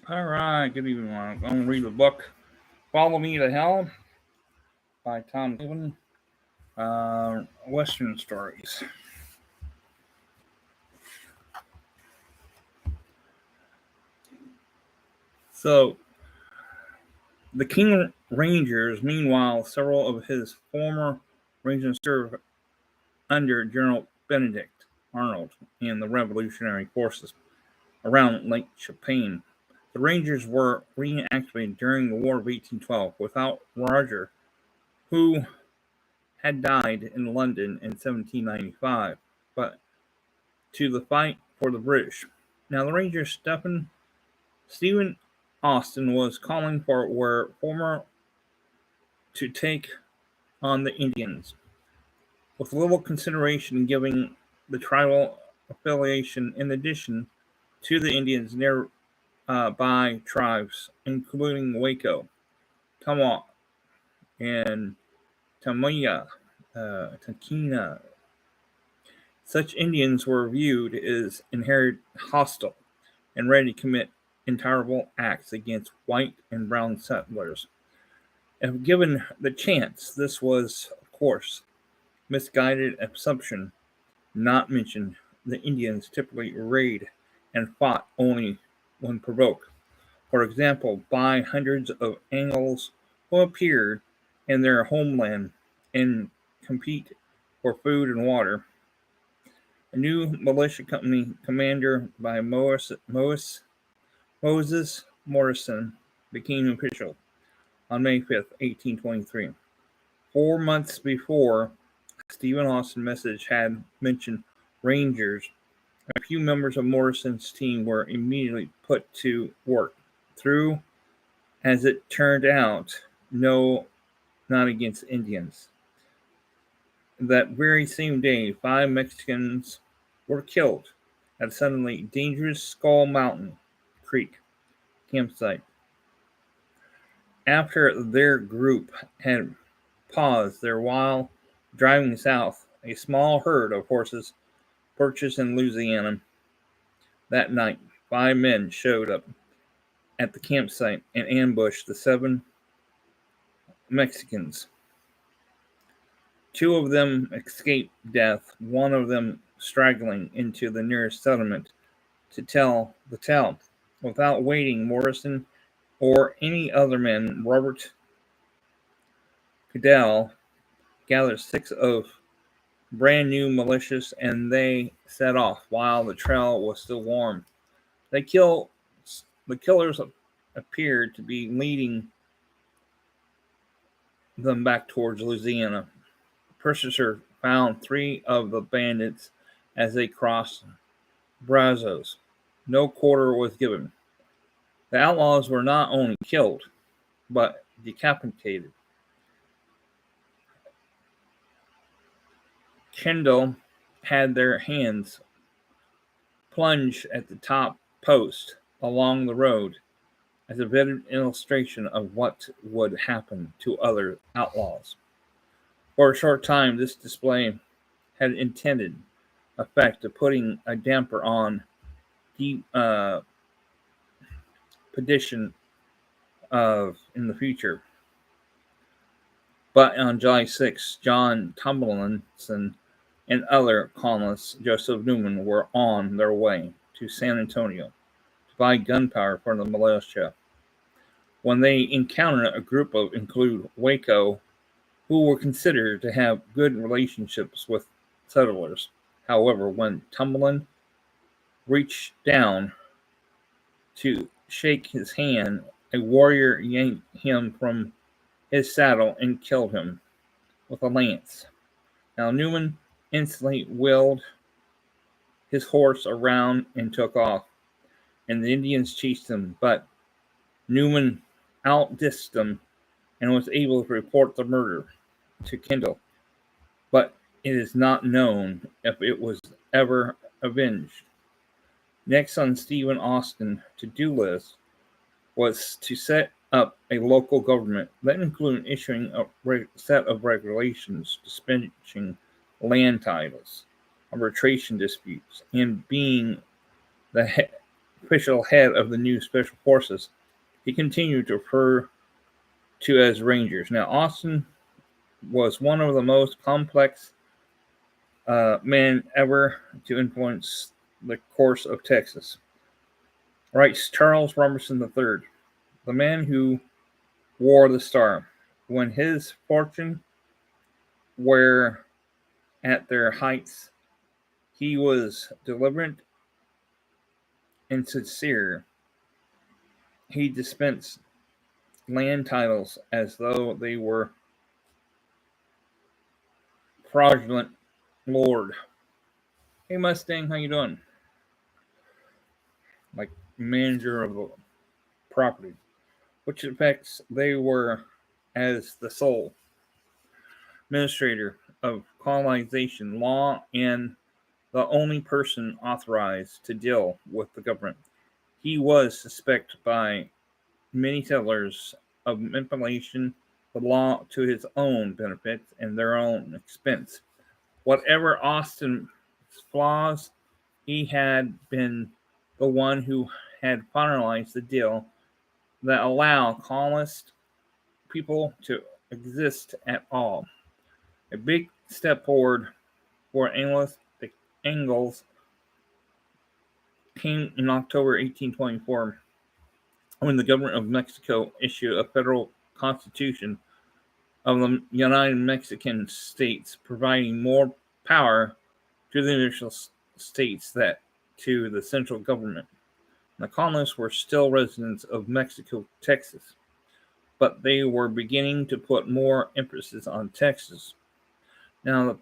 All right, good evening. I'm going to read the book Follow Me to Hell by Tom Clavin. Western Stories. So, the King Rangers, meanwhile, several of his former Rangers served under General Benedict Arnold in the Revolutionary forces around Lake Champlain. The Rangers were reactivated during the War of 1812 without Roger, who had died in London in 1795, but to the fight for the British. Now, the Rangers Stephen Austin was calling for were former to take on the Indians, with little consideration giving the tribal affiliation in addition to the Indians nearby tribes, including Waco, Tama, and Tamaya, Takina. Such Indians were viewed as inherently hostile and ready to commit intolerable acts against white and brown settlers. If given the chance, this was, of course, misguided assumption. Not mentioned, the Indians typically raid and fought only when provoked. For example, by hundreds of Angles who appeared in their homeland and compete for food and water. A new militia company commander by Moses Morrison became official on May 5th, 1823. 4 months before, Stephen Austin's message had mentioned Rangers. A few members of Morrison's team were immediately put to work. Through, as it turned out, no, not against Indians. That very same day, 5 Mexicans were killed at a suddenly dangerous Skull Mountain Creek campsite. After their group had paused there while driving south, a small herd of horses purchased in Louisiana that night, 5 men showed up at the campsite and ambushed the 7 Mexicans. 2 of them escaped death, one of them straggling into the nearest settlement to tell the tale. Without waiting, Morrison or any other men, Robert Goodell gathered 6 of brand new militias and they set off while the trail was still warm. They kill the killers appeared to be leading them back towards Louisiana. Purchaser found 3 of the bandits as they crossed Brazos. No quarter was given. The outlaws were not only killed, but decapitated. Kendall had their hands plunged at the top post along the road as a vivid illustration of what would happen to other outlaws. For a short time, this display had intended effect of putting a damper on the petition of in the future. But on July 6th, John Tomlinson and other colonists, Joseph Newman, were on their way to San Antonio to buy gunpowder for the militia when they encountered a group of include Waco, who were considered to have good relationships with settlers. However, when Tomlin reached down to shake his hand, a warrior yanked him from his saddle and killed him with a lance. Now Newman instantly wheeled his horse around and took off, and the Indians chased him, but Newman outdistanced them and was able to report the murder to Kendall. But it is not known if it was ever avenged. Next on Stephen Austin's to-do list was to set up a local government that included issuing a set of regulations dispensing land titles, arbitration disputes, and being the official head of the new special forces, he continued to refer to as Rangers. Now, Austin was one of the most complex men ever to influence the course of Texas, writes Charles Robertson III, the man who wore the star. When his fortune were at their heights, he was deliberate and sincere. He dispensed land titles as though they were fraudulent lord. Hey Mustang, how you doing? Like manager of the property, which affects they were as the sole administrator of colonization law and the only person authorized to deal with the government. He was suspected by many settlers of manipulation the law to his own benefit and their own expense. Whatever Austin's flaws, he had been the one who had finalized the deal that allowed colonist people to exist at all. A big step forward for Engels came in October 1824 when the government of Mexico issued a federal constitution of the United Mexican States, providing more power to the initial states that to the central government. The colonists were still residents of Mexico, Texas, but they were beginning to put more emphasis on Texas. Now,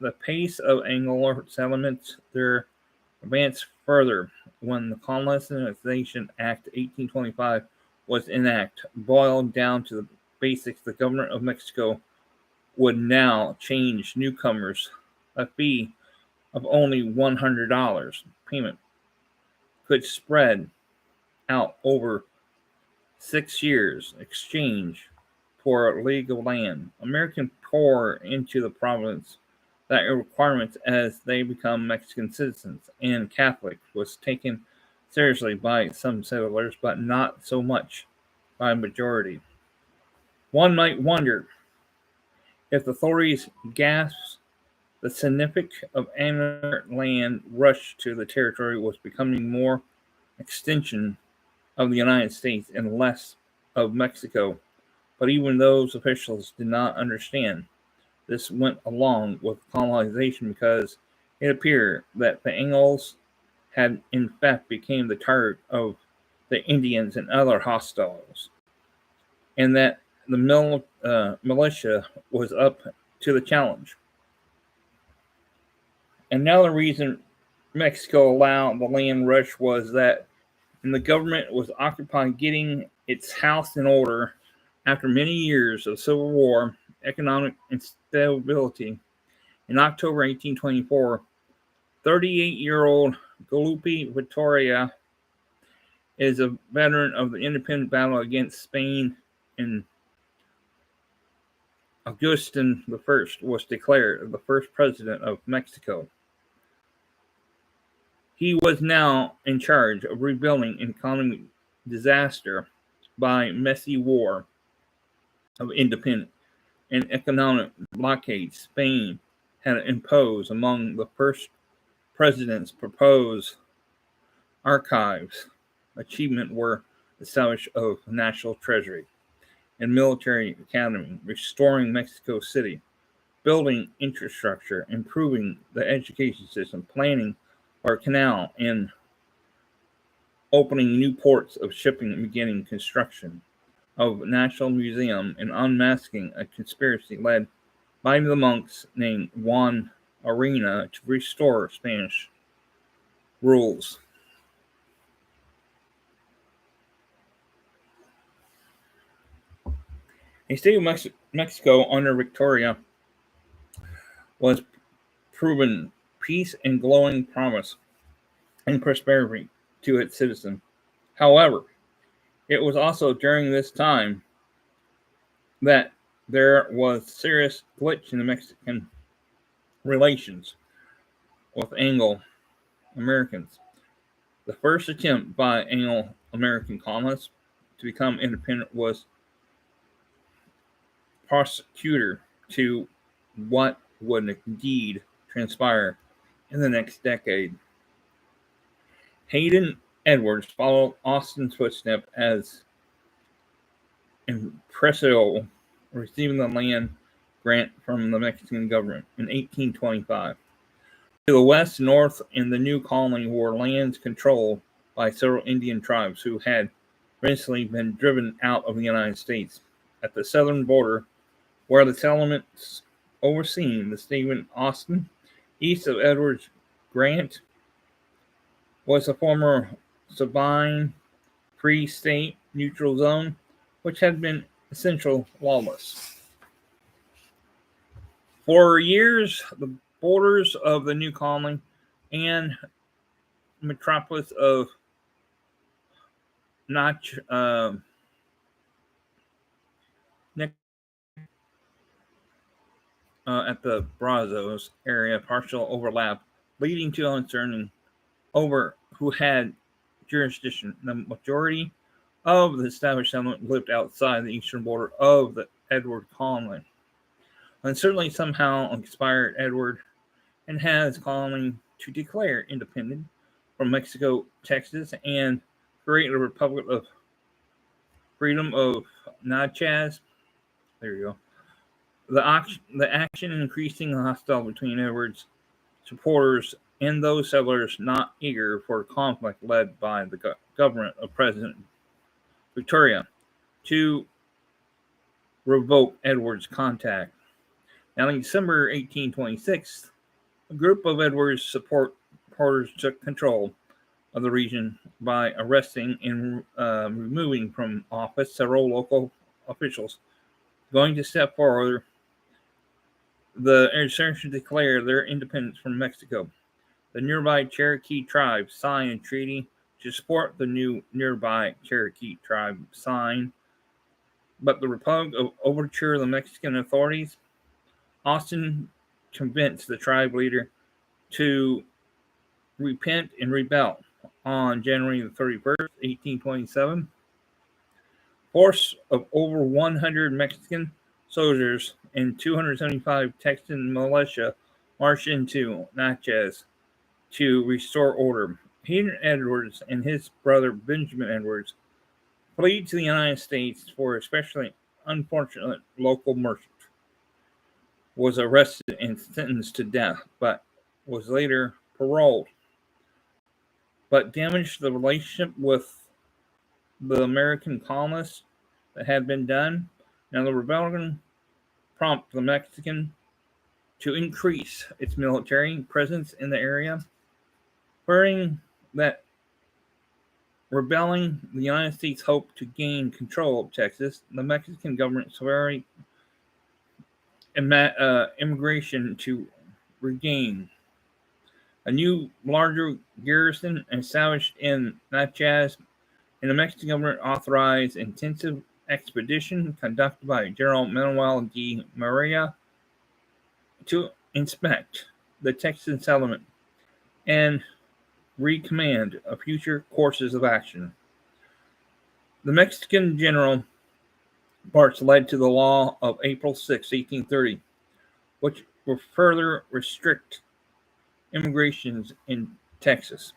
the pace of Anglo settlements there advanced further when the Colonization Act 1825 was enacted, boiled down to the basics. The government of Mexico would now charge newcomers a fee of only $100. Payment could spread out over 6 years, exchange for legal land. Americans pour into the province that requirements as they become Mexican citizens, and Catholic was taken seriously by some settlers, but not so much by majority. One might wonder if the authorities gasped the significance of another land rush to the territory was becoming more extension of the United States and less of Mexico. But even those officials did not understand. This went along with colonization because it appeared that the Angles had in fact become the target of the Indians and other hostiles, and that the militia was up to the challenge. Another reason Mexico allowed the land rush was that the government was occupied getting its house in order after many years of civil war, economic instability. In October 1824, 38-year-old Guadalupe Victoria is a veteran of the independent battle against Spain, and Augustin I was declared the first president of Mexico. He was now in charge of rebuilding an economic disaster by messy war of independence and economic blockade Spain had imposed. Among the first president's proposed archives achievement were establishment of national treasury and military academy, restoring Mexico City, building infrastructure, improving the education system, planning our canal, and opening new ports of shipping and beginning construction of National Museum and unmasking a conspiracy led by the monks named Juan Arena to restore Spanish rules. A state of Mexico under Victoria was proven peace and glowing promise and prosperity to its citizens. However, it was also during this time that there was serious glitch in the Mexican relations with Anglo Americans. The first attempt by Anglo-American colonists to become independent was prosecutor to what would indeed transpire in the next decade. Hayden Edwards followed Austin's footsteps as impresario, receiving the land grant from the Mexican government in 1825. To the west, north, in the new colony were lands controlled by several Indian tribes who had recently been driven out of the United States. At the southern border, where the settlements overseen the Stephen Austin, east of Edwards Grant, was a former Sabine Free State neutral zone, which had been essentially lawless. For years, the borders of the new colony and metropolis of Nach at the Brazos area partial overlap, leading to uncertainty over who had jurisdiction. The majority of the established settlement lived outside the eastern border of the Edward colony. And certainly somehow inspired Edward and had his colony to declare independent from Mexico, Texas, and create a Republic of Freedom of Natchez. There you go. The action increasing the hostility between Edward's supporters and those settlers not eager for conflict led by the government of President Victoria to revoke Edward's contact. Now, in December 1826, a group of Edward's supporters took control of the region by arresting and removing from office several local officials. Going to step forward, the insurgents declared their independence from Mexico. The nearby Cherokee tribe signed a treaty to support the new nearby Cherokee tribe signed, but the Republic overtured the Mexican authorities. Austin convinced the tribe leader to repent and rebel. On January the 31st, 1827, force of over 100 Mexican soldiers and 275 Texan militia marched into Natchez to restore order. Hayden Edwards and his brother Benjamin Edwards fled to the United States for especially unfortunate local merchant. Was arrested and sentenced to death, but was later paroled. But damaged the relationship with the American colonists that had been done. Now the rebellion prompted the Mexican to increase its military presence in the area, fearing that rebelling, the United States hoped to gain control of Texas. The Mexican government severely immigration to regain. A new, larger garrison established in Natchez, and the Mexican government authorized intensive expedition conducted by General Manuel de Maria to inspect the Texan settlement and recommend future courses of action. The Mexican general parts led to the law of April 6, 1830, which will further restrict immigrations in Texas.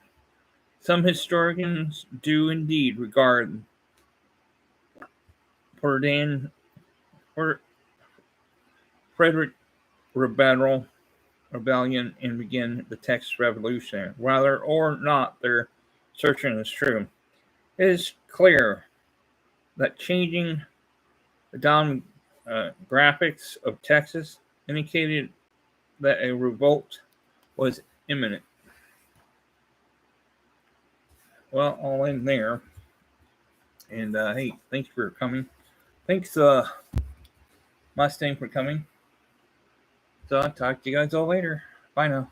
Some historians do indeed regard Frederick rebellion and begin the Texas Revolution. Whether or not their assertion is true, it is clear that changing the demographics of Texas indicated that a revolt was imminent. Well, I'll end there. And hey, thanks for coming. Thanks, Mustang, for coming. So I'll talk to you guys all later. Bye now.